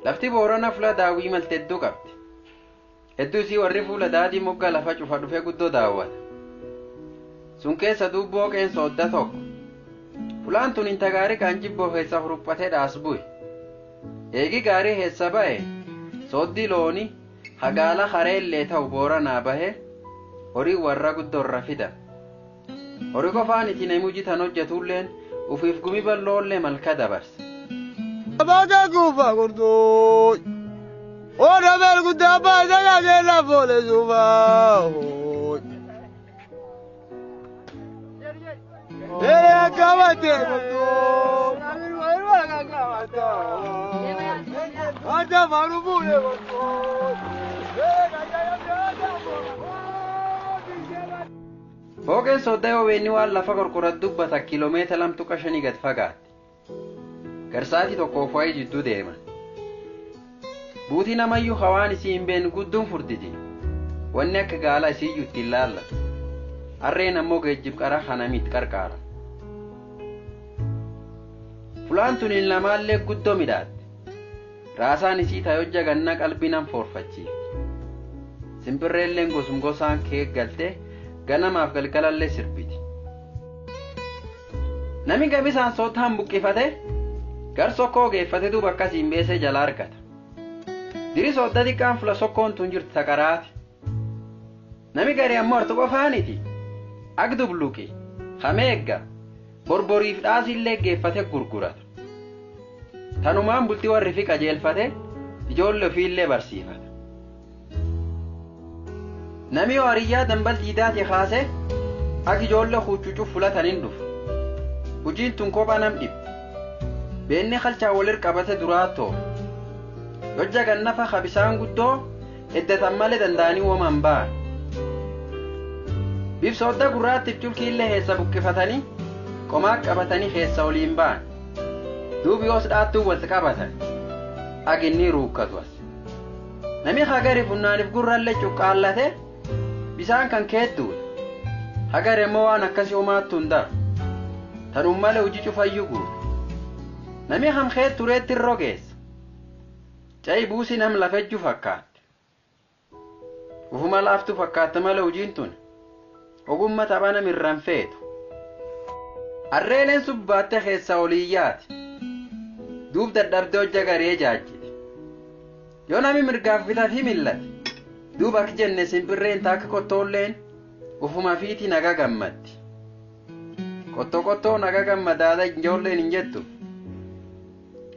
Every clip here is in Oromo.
Lafti Boorana fuula daawwii malte hedduu qabdi. Hedduu isii warri fuula daadii moggaa lafa cufa dhufee guddoo daawwata. Sun keessa dubboo qeen soodda tokko. Fulaan tun inta gaarii kan jibboo keessa huruphatee dhaas bu'e. Eegi gaarii heessa ba'e sooddii loonii hagaala hareellee ta'u Booranaa bahe horii warra guddoorra fida. Horii qofaan itti namuu jitan hojjetulleen ufiif gumi balloollee malka dabarse. Baga gufa gurdu ora bel gudda baga ya la fole suba akabate gurdu ada maru bule gurdu Foqeen sooddaa yoo beenni waan lafa qorqorat dubbata kiiloomeetira 2.5 gad fagaate. Garsaati tokkoof waa'ee jidduu deeman. Buutii namayyuu hawaan isii hin beekne gudduun furditi. Wanni akka gaala isii iyyuu ittiin laallatu. Harreen ammoo geejjib qara kanamitti qarqaara. Fulaan tuniin lamaallee guddoo midhaatti. Raasaan isii taayojja ganna qalbii nan foorfachiifti. Simbirreelleen gosum gosaan keeggaltee ganamaaf galgalallee sirbiti. Nami gabisaan sootaan buqqifate gar sokkoo geeffate duuba akkasiin beesee jala argata. Diri soodda xiqqaan fula sokkoon tun jirti taqaraati. Nami gari ammoo hartu qofaaniti. Agdubluqi, hameegga, borboriif dhaasillee geeffate gurgurata. Tanumaan bultii warri fi qajeelfate ijoollee ofiillee barsiifata. Nami hariyyaa dambal diidaati kaase ak ijoollee huccucuuf fulataniin dhufu. Hojiin tun kophaa nam dhibbi. Beenni halchaa walir qabate duraattoo. Hojja gannafa habisaan guddoo eddatan malee danda'anii uumaman ba'an. Bifsoodda gurraattiif culkiillee heessa buqqifatanii qomaa qabatanii heessa oliin ba'an. Duubi yoos dhaattuu walitti qabatan. Aginni ruukkatu as. Nami hagari funnaaniif gurrallee cuqqaallate bisaan kan keedduudha. Hagari immoo waan akkasii homaattu hin daru. Tanum malee hojii cufayyuu guutu. Nami hamkeet tureetti rogeessa. Ca'i buusi nam lafejju fakkaatti. Ufuma laaftu fakkaatta malee hojiin tun ogummaa tapha nam irraan feetu. Harreeleen subbaatte keessa oliyyaati. Duub dadhabdee hojja garee jaajjite. Yoo nami mirgaaf bitaaf himillate duub akka jenne simbirreen taakka qottoolleen ufuma fiitii naga gammaddi. Qottoo naga gammadaadha ijoolleen hin jettu.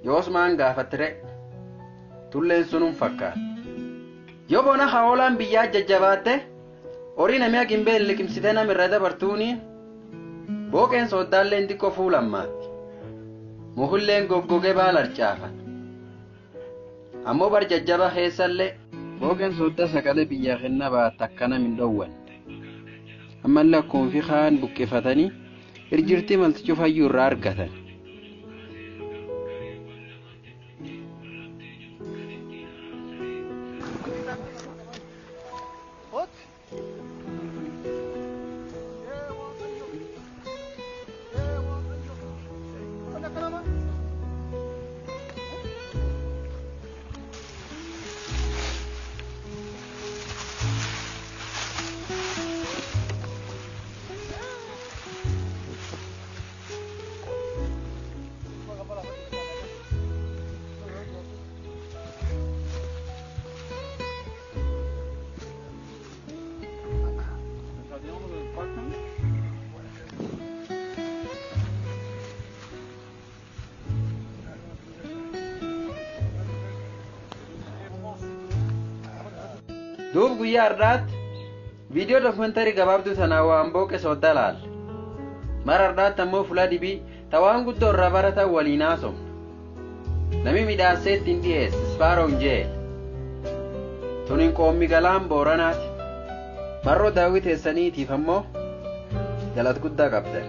Yoos maan gaafatire tulleen sunum fakkaata. Yoo bona hawoolaan biyyaa jajjabaatte horii namni agimbeen liqimsitee namirra dabartuuni booqeen sooddaalleen xiqqoo fuulammaatti. Muhulleen goggogee baala harcaafata. Ammoo bar jajjaba keessallee booqeen soodda sagalee biyyaa kenna baatta akkana min dhowwan. Ammallee akkuma fi kaan buqqifatanii irjirtii malti cufayyuu irraa argatan. Duub guyyaa har'aatti viidiyoo dokumentari gabaabduu tanaa waan booqe soodda laalle. Mara har'aatti ammoo fuula dibii tawaan guddoo irraa baratan waliin haasofna. Nami midhaasee ittiin dhiyeesse Ispaaroon jee. Tuniin qoommi galaan Booranaati. Marroo daawwiteessaniitiif ammoo jalat guddaa qabdan.